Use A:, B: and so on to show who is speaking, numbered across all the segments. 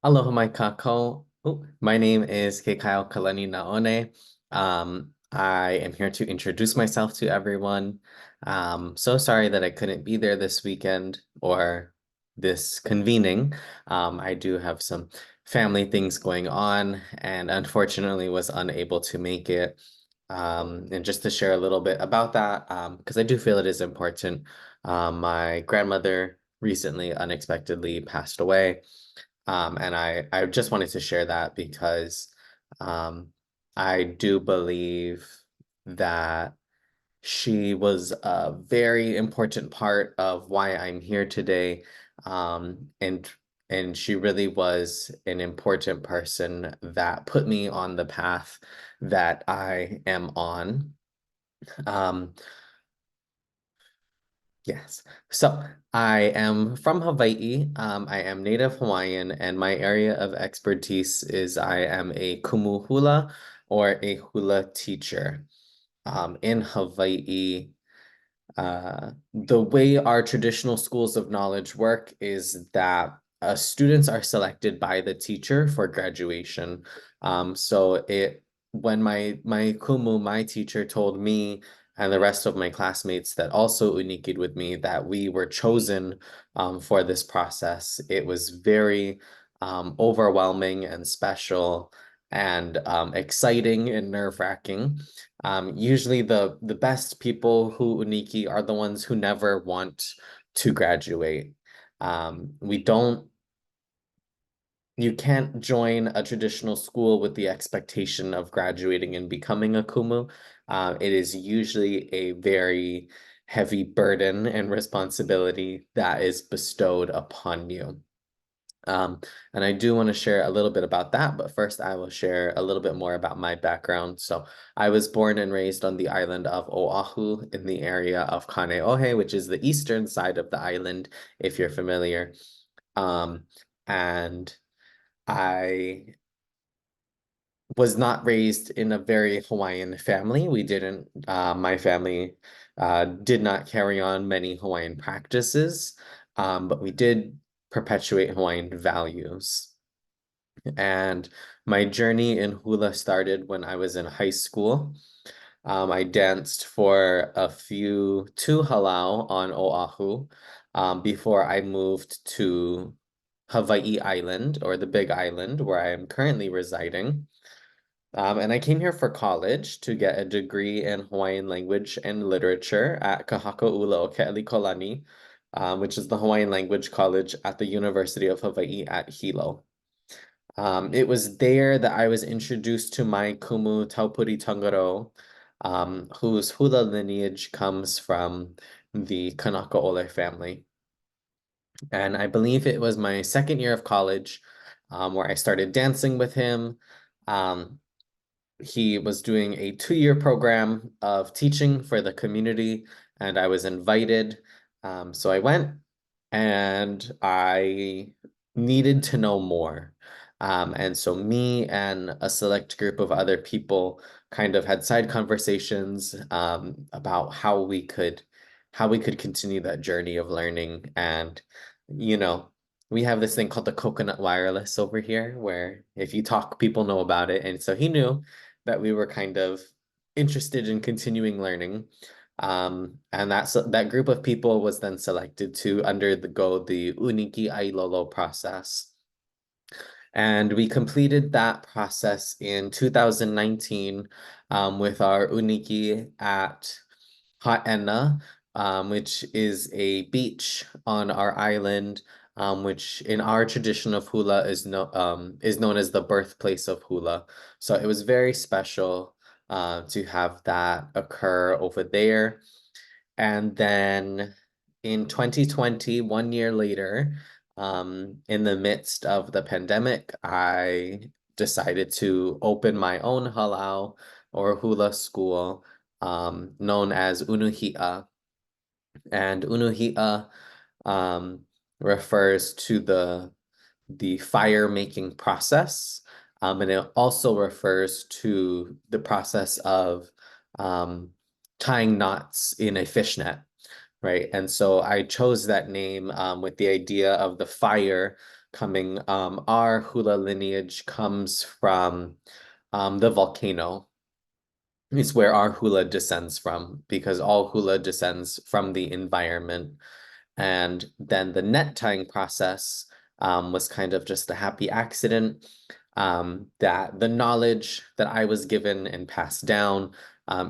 A: Aloha mai kako. My name is Kekai Kalani Naone. I am here to introduce myself to everyone. So sorry that I couldn't be there this weekend or this convening. I do have some family things going on and unfortunately was unable to make it. And just to share a little bit about that, because I do feel it is important. My grandmother recently unexpectedly passed away. And I just wanted to share that because um, I do believe that she was a very important part of why I'm here today. And she really was an important person that put me on the path that I am on. Um, Yes. So I am from Hawaii. I am Native Hawaiian, and my area of expertise is I am a kumu hula or a hula teacher. In Hawaii, the way our traditional schools of knowledge work is that students are selected by the teacher for graduation. So it when my kumu, my teacher told me and the rest of my classmates that also unikied with me that we were chosen for this process, it was very overwhelming and special and exciting and nerve-wracking. Usually the best people who uniki are the ones who never want to graduate. We don't You can't join a traditional school with the expectation of graduating and becoming a kumu. It is usually a very heavy burden and responsibility that is bestowed upon you. Um, and I do want to share a little bit about that, but first I will share a little bit more about my background. So I was born and raised on the island of Oahu in the area of Kaneohe, which is the eastern side of the island, if you're familiar. Um, and I was not raised in a very Hawaiian family. We didn't, my family did not carry on many Hawaiian practices, but we did perpetuate Hawaiian values. And my journey in hula started when I was in high school. I danced for two halau on Oahu before I moved to Hawaii Island or the Big Island where I am currently residing. And I came here for college to get a degree in Hawaiian language and literature at Kahakaula o Ke'alikolani, which is the Hawaiian language college at the University of Hawaii at Hilo. It was there that I was introduced to my kumu Taupuri Tangaro, whose hula lineage comes from the Kanaka family. And I believe it was my second year of college where I started dancing with him. Um, he was doing a 2-year program of teaching for the community, and I was invited. So I went and I needed to know more. And so me and a select group of other people kind of had side conversations about how we could continue that journey of learning. And, you know, we have this thing called the coconut wireless over here, where if you talk, people know about it. And so he knew that we were kind of interested in continuing learning. And that group of people was then selected to undergo the Uniki Ailolo process. And we completed that process in 2019 with our Uniki at Ha'ena, which is a beach on our island, which in our tradition of hula is known as the birthplace of hula. So it was very special to have that occur over there. And then in 2020, 1 year later, in the midst of the pandemic, I decided to open my own halau or hula school known as Unuhi'a. And Unuhi'a um, refers to the fire making process. And it also refers to the process of um, tying knots in a fishnet, right? And so I chose that name with the idea of the fire coming. Our hula lineage comes from the volcano. Is where our hula descends from, because all hula descends from the environment. And then the net tying process was kind of just a happy accident, that the knowledge that I was given and passed down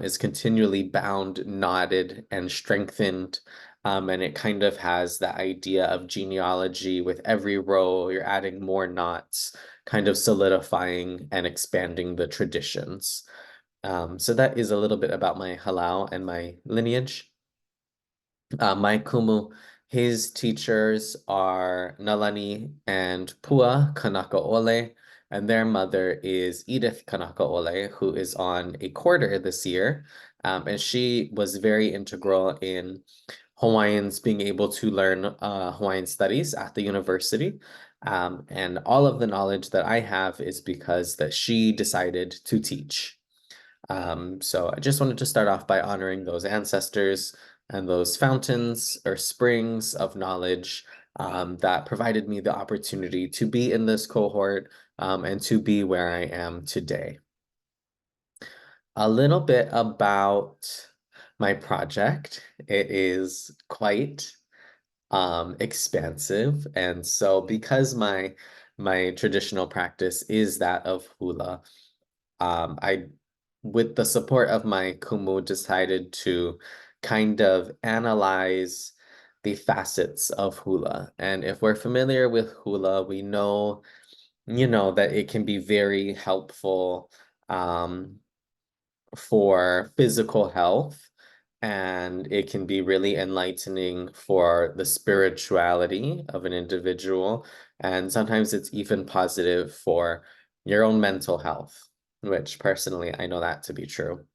A: is continually bound, knotted, and strengthened. And it kind of has the idea of genealogy. With every row, you're adding more knots, kind of solidifying and expanding the traditions. So that is a little bit about my halau and my lineage. My kumu, his teachers are Nalani and Pua Kanakaole, and their mother is Edith Kanakaole, who is on a quarter this year. And she was very integral in Hawaiians being able to learn Hawaiian studies at the university. And all of the knowledge that I have is because that she decided to teach. So I just wanted to start off by honoring those ancestors and those fountains or springs of knowledge that provided me the opportunity to be in this cohort and to be where I am today. A little bit about my project. It is quite expansive, and so because my traditional practice is that of hula, I, with the support of my kumu, decided to kind of analyze the facets of hula. And if we're familiar with hula, we know, that it can be very helpful for physical health, and it can be really enlightening for the spirituality of an individual. And sometimes it's even positive for your own mental health, which personally I know that to be true.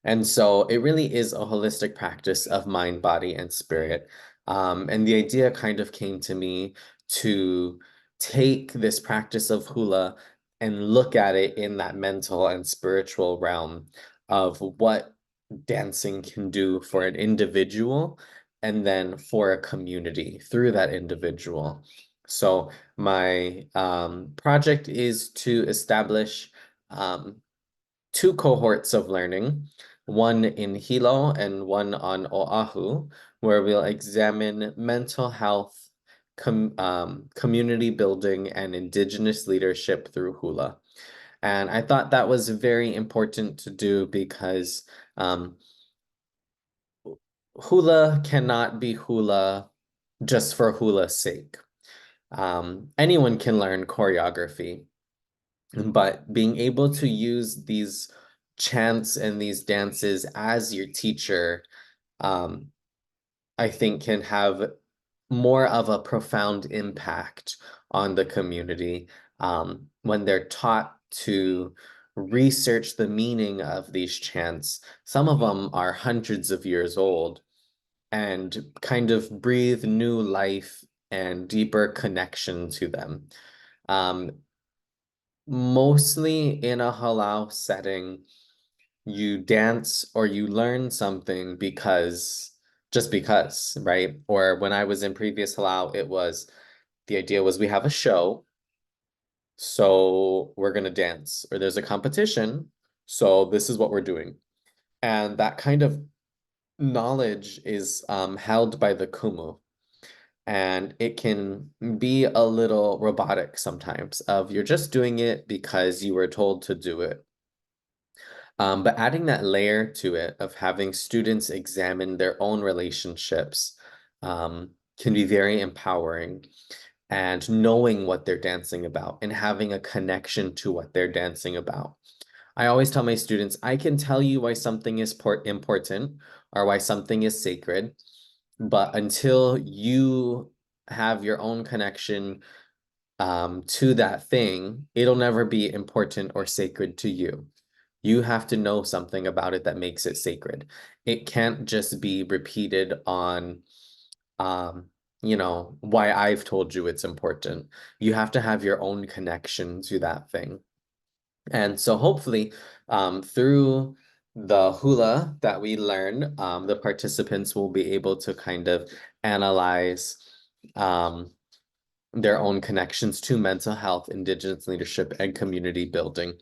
A: And so it really is a holistic practice of mind, body, and spirit. And the idea kind of came to me to take this practice of hula and look at it in that mental and spiritual realm of what dancing can do for an individual and then for a community through that individual. So my project is to establish two cohorts of learning, one in Hilo and one on Oahu, where we'll examine mental health, community building, and indigenous leadership through hula. And I thought that was very important to do because hula cannot be hula just for hula's sake. Anyone can learn choreography, but being able to use these chants and these dances as your teacher, um, I think can have more of a profound impact on the community when they're taught to research the meaning of these chants. Some of them are hundreds of years old, and kind of breathe new life and deeper connection to them. Um, Mostly in a halal setting, you dance or you learn something because just because, right? Or when I was in previous halal, it was the idea was we have a show, so we're gonna dance, or there's a competition, so this is what we're doing. And that kind of knowledge is held by the kumu. And it can be a little robotic sometimes, of you're just doing it because you were told to do it. But adding that layer to it of having students examine their own relationships can be very empowering, and knowing what they're dancing about and having a connection to what they're dancing about. I always tell my students, I can tell you why something is important or why something is sacred, but until you have your own connection to that thing, it'll never be important or sacred to you. You have to know something about it that makes it sacred. It can't just be repeated on, um, why I've told you it's important. You have to have your own connection to that thing. And so hopefully, through the hula that we learn, the participants will be able to kind of analyze, um, their own connections to mental health, Indigenous leadership, and community building.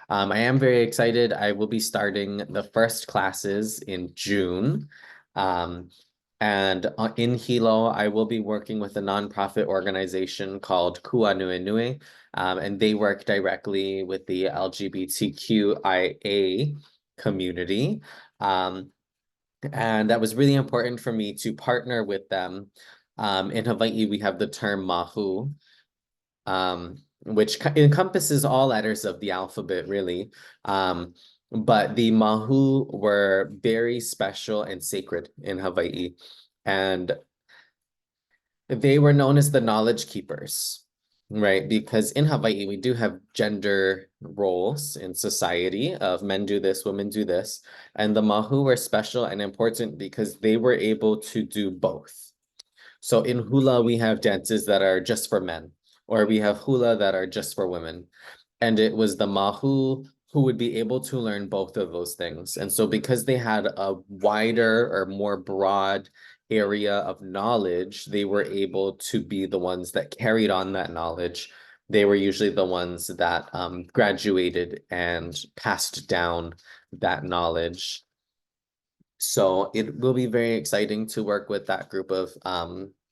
A: I am very excited. I will be starting the first classes in June. Um, and in Hilo, I will be working with a nonprofit organization called Kua Nui Nui, and they work directly with the LGBTQIA community. And that was really important for me to partner with them. In Hawaii, we have the term mahu, which encompasses all letters of the alphabet, really. But the mahu were very special and sacred in Hawaii. And they were known as the knowledge keepers, right? Because in Hawaii, we do have gender roles in society of men do this, women do this. And the mahu were special and important because they were able to do both. So in hula, we have dances that are just for men, or we have hula that are just for women. And it was the mahu who would be able to learn both of those things. And so because they had a wider or more broad area of knowledge, they were able to be the ones that carried on that knowledge. They were usually the ones that graduated and passed down that knowledge. So it will be very exciting to work with that group of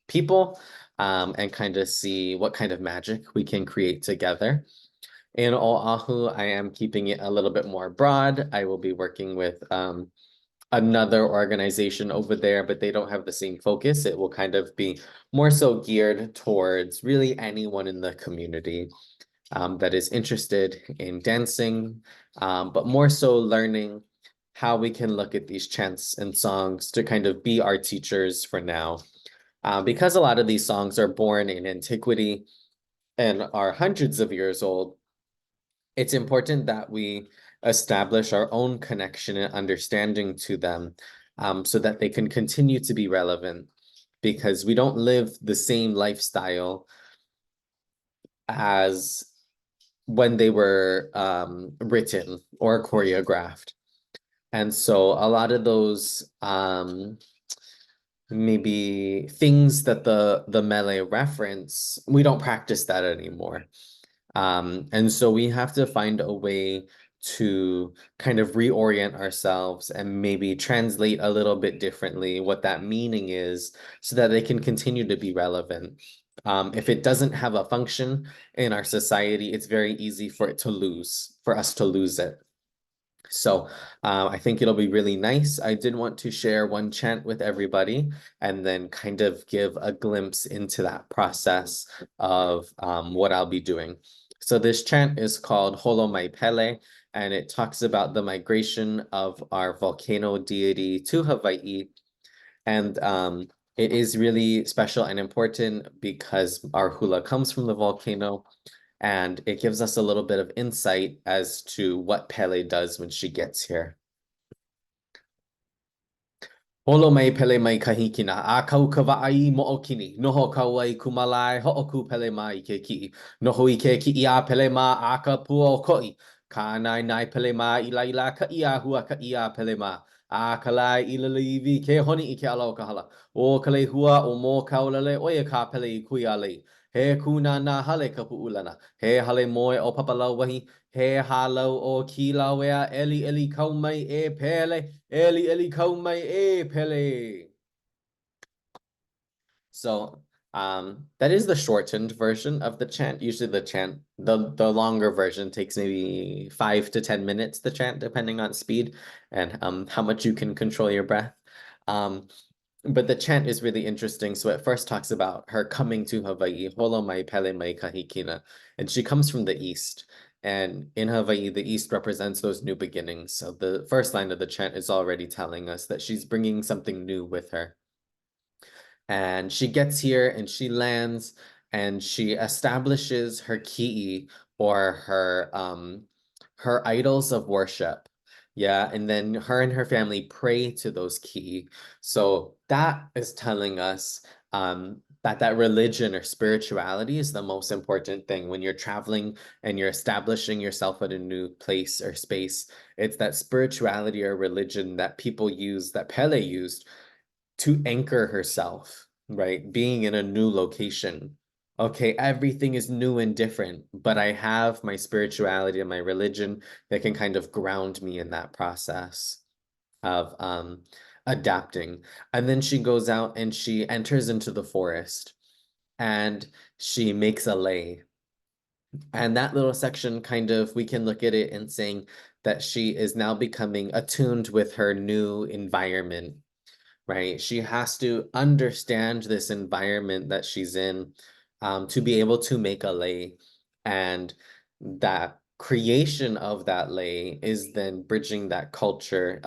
A: people and kind of see what kind of magic we can create together. In Oahu, I am keeping it a little bit more broad. I will be working with another organization over there, but they don't have the same focus. It will kind of be more so geared towards really anyone in the community that is interested in dancing, but more so learning how we can look at these chants and songs to kind of be our teachers for now. Because a lot of these songs are born in antiquity and are hundreds of years old, it's important that we establish our own connection and understanding to them so that they can continue to be relevant because we don't live the same lifestyle as when they were written or choreographed. And so a lot of those maybe things that the mele reference, we don't practice that anymore. And so we have to find a way to kind of reorient ourselves and maybe translate a little bit differently what that meaning is so that they can continue to be relevant. If it doesn't have a function in our society, it's very easy for us to lose it. So I think it'll be really nice. I did want to share one chant with everybody and then kind of give a glimpse into that process of what I'll be doing. So this chant is called Holo Mai Pele, and it talks about the migration of our volcano deity to Hawaii. And it is really special and important because our hula comes from the volcano. And it gives us a little bit of insight as to what Pele does when she gets here. Holo mai pele mai kahikina, a kau ka wa'ai mo'okini, noho kau ai kumalai ho'oku pele mai ke ki'i, noho I ke ki'i a pele ma a ka pua ko'i, ka nai nai pele ma ila ila ka ia hua ka ia pele ma, a ka lai ila livi ke honi I ke alau ka hala, o ka le hua o mō kaulale oia ka pele I kui a lei, he kuna na hale ka pu'ulana, he hale moe o papalau wahi, he halau o ki lauea eli eli kau mai e pele, eli eli kau mai e pele. So that is the shortened version of the chant. Usually the longer version takes maybe 5 to 10 minutes to chant, depending on speed and how much you can control your breath. But the chant is really interesting. So it first talks about her coming to Hawaii, holo mai pele mai kahikina, and she comes from the east. And in Hawaii, the east represents those new beginnings. So the first line of the chant is already telling us that she's bringing something new with her. And she gets here and she lands and she establishes her ki'i or her idols of worship. Yeah, and then her and her family pray to those ki'i. So that is telling us that religion or spirituality is the most important thing when you're traveling and you're establishing yourself at a new place or space. It's that spirituality or religion that people use, that Pele used to anchor herself, right? Being in a new location. Okay, everything is new and different, but I have my spirituality and my religion that can kind of ground me in that process of adapting. And then she goes out and she enters into the forest and she makes a lei. And that little section kind of, we can look at it and saying that she is now becoming attuned with her new environment, right? She has to understand this environment that she's in to be able to make a lei. And that creation of that lei is then bridging that culture,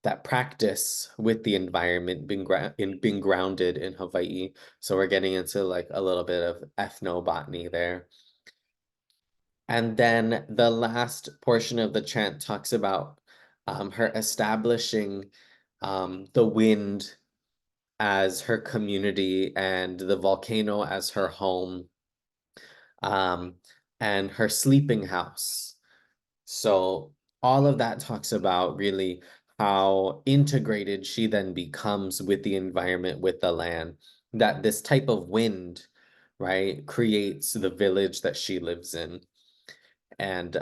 A: that practice with the environment being grounded in Hawaii. So we're getting into like a little bit of ethnobotany there. And then the last portion of the chant talks about her establishing the wind as her community and the volcano as her home, um, and her sleeping house. So all of that talks about really how integrated she then becomes with the environment, with the land, that this type of wind, right, creates the village that she lives in. And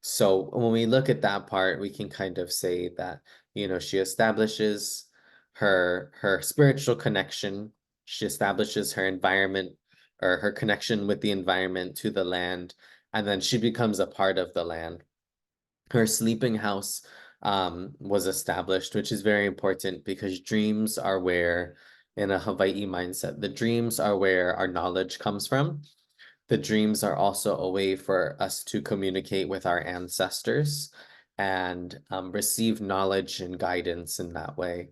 A: so when we look at that part, we can kind of say that, she establishes her spiritual connection, she establishes her environment or her connection with the environment to the land, and then she becomes a part of the land. Her sleeping house was established, which is very important because dreams are where, in a Hawaii mindset, the dreams are where our knowledge comes from. The dreams are also a way for us to communicate with our ancestors and receive knowledge and guidance in that way.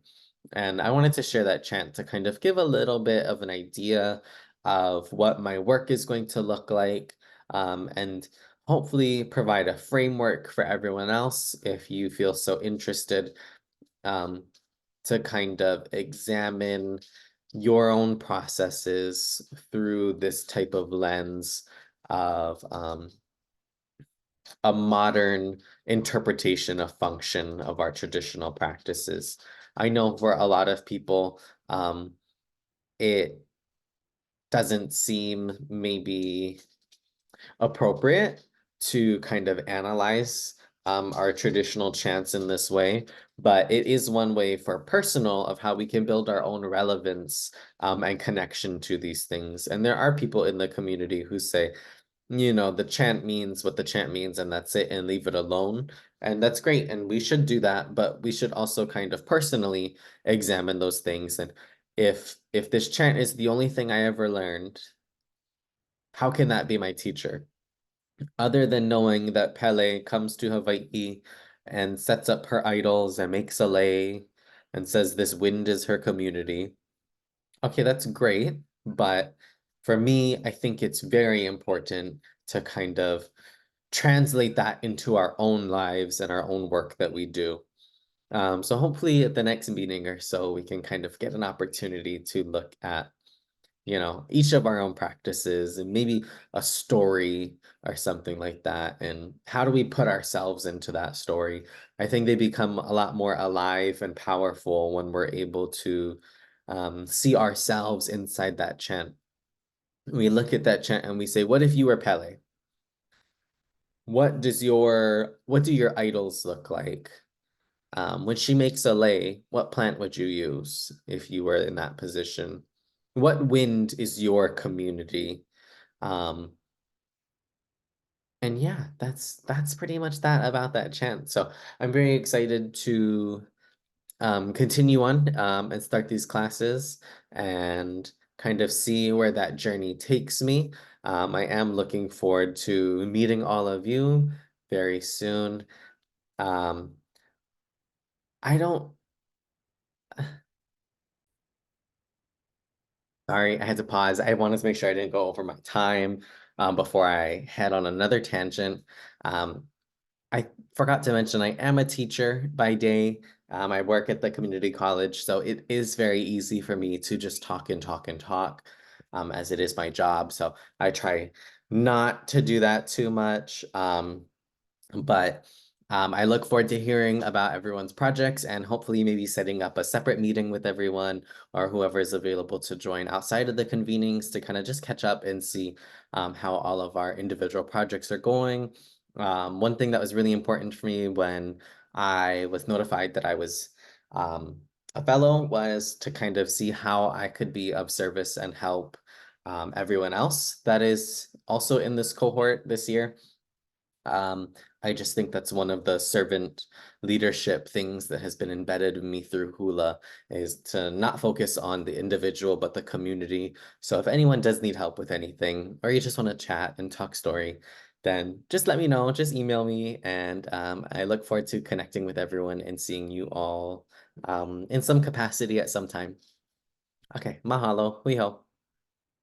A: And I wanted to share that chant to kind of give a little bit of an idea of what my work is going to look like, and hopefully provide a framework for everyone else if you feel so interested, um, to kind of examine your own processes through this type of lens of a modern interpretation of function of our traditional practices. I know for a lot of people, it doesn't seem maybe appropriate to kind of analyze our traditional chants in this way, but it is one way for personal of how we can build our own relevance and connection to these things. And there are people in the community who say, the chant means what the chant means, and that's it, and leave it alone. And that's great, and we should do that, but we should also kind of personally examine those things. And if this chant is the only thing I ever learned, how can that be my teacher? Other than knowing that Pele comes to Hawaii and sets up her idols and makes a lei and says this wind is her community. Okay, that's great, but for me, I think it's very important to kind of translate that into our own lives and our own work that we do. So hopefully at the next meeting or so, we can kind of get an opportunity to look at, each of our own practices and maybe a story or something like that. And how do we put ourselves into that story? I think they become a lot more alive and powerful when we're able to see ourselves inside that chant. We look at that chant and we say, what if you were Pele? What do your idols look like? When she makes a lei, what plant would you use if you were in that position? What wind is your community? Um, and yeah, that's pretty much that about that chant. So I'm very excited to continue on and start these classes and kind of see where that journey takes me. I am looking forward to meeting all of you very soon. Um, I don't Sorry, I had to pause. I wanted to make sure I didn't go over my time before I head on another tangent. Um, I forgot to mention I am a teacher by day. I work at the community college, so it is very easy for me to just talk and talk and talk, as it is my job. So I try not to do that too much. But I look forward to hearing about everyone's projects and hopefully maybe setting up a separate meeting with everyone or whoever is available to join outside of the convenings to kind of just catch up and see how all of our individual projects are going. One thing that was really important for me when I was notified that I was um, a fellow was to kind of see how I could be of service and help everyone else that is also in this cohort this year. Um, I just think that's one of the servant leadership things that has been embedded in me through hula is to not focus on the individual, but the community. So if anyone does need help with anything, or you just want to chat and talk story, then just let me know, just email me. And I look forward to connecting with everyone and seeing you all in some capacity at some time. Okay, mahalo, hui hou.